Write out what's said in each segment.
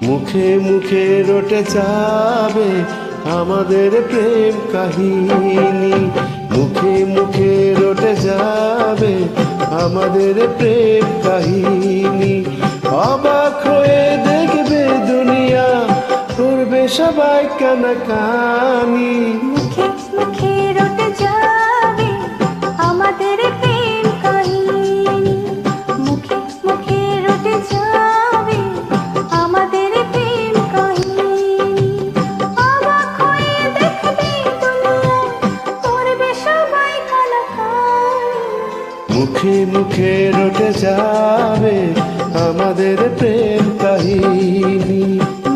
মুখে মুখে রটে যাবে আমাদের প্রেম কাহিনী, মুখে মুখে রটে যাবে আমাদের প্রেম কাহিনী। অবাক হয়ে দেখবে দুনিয়া, করবে সবাই কানাকানি। মুখে মুখে রটে যাবে আমাদের প্রেম কাহিনী, মুখে মুখে রটে যাবে আমাদের প্রেম কাহিনী। অবাক হয়ে দেখবে দুনিয়া, করবে সবাই কানাকানি। মুখে মুখে রটে যাবে আমাদের প্রেম কাহিনী,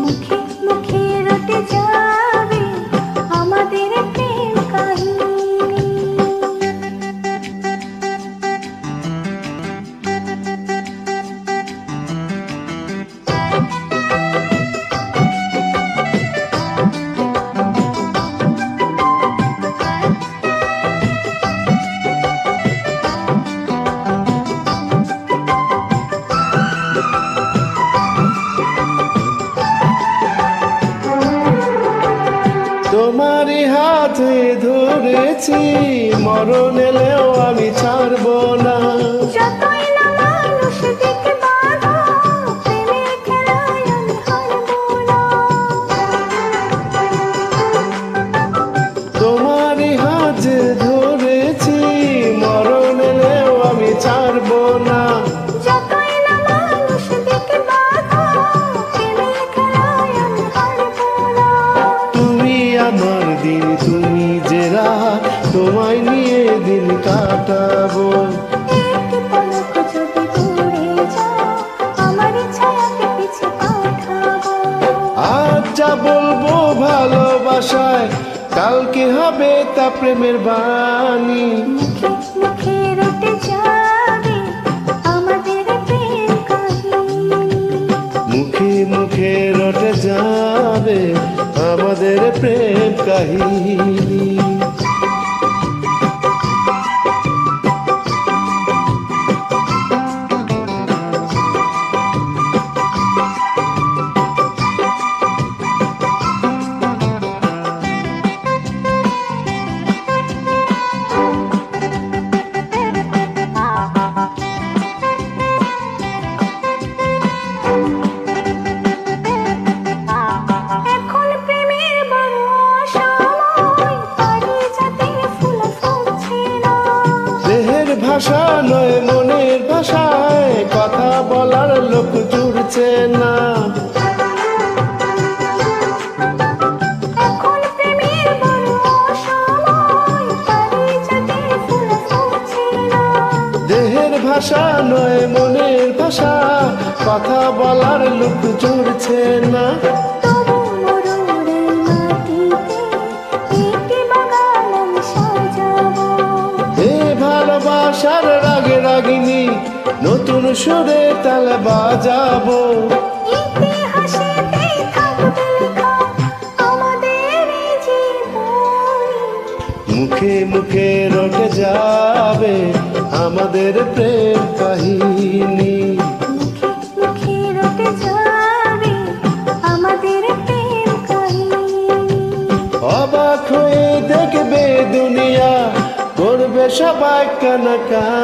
মুখে মুখে রটে যাবে আমাদের প্রেম কাহিনী। তোমারই হাতে ধরেছি, মরণ এলেও আমি ছাড়বো না। যতই না মানুষ দিকে বাধা, প্রেমের খেলায় আমি হারবো না। তোমারই হাতে ধরেছি, মরণ এলেও আমি ছাড়বো না। যতই না মানুষ দিকে বাধা, প্রেমের খেলায় আমি হারবো না। তুমি আমার দিন, তুমি যে রাত, তোমায় নিয়ে দিন কাটাবো। একটি পলক যদি দূরে যাও, আমার ছায়াকে পিছে পাঠাবো। আজ যা বলবো ভালোবাসায়, কালকে হবে তা প্রেমের বাণী। মুখে মুখে রটে যাবে আমাদের প্রেম কাহিনী, মুখে মুখে রটে যাবে আমাদের প্রেম কাহিনী। এখন প্রেমের বড় সময়, পারিজাতে ফুল ফুটছে না। দেহের ভাষা নয় মনের ভাষায়, কথা বলার লোক জুড়ছে না। এখন প্রেমের বড় সময়, পারিজাতে ফুল ফুটছে না। দেহের ভাষা নয় মনের ভাষা, কথা বলার লোক জুড়ছে না। তবু মরুরের মাটিতে একটি বাগান আমি সাজাবো। এ ভালোবাসার রাগে রাগিনী, নতুন সুরে তাল বাজাবো। ইতিহাসেতে থাকবে লেখা আমাদের এই জীবনী। মুখে মুখে রটে যাবে আমাদের প্রেম কাহিনী, মুখে মুখে রটে যাবে আমাদের প্রেম কাহিনী। অবাক হয়ে দেখবে দুনিয়া, করবে সবাই কানাকানি।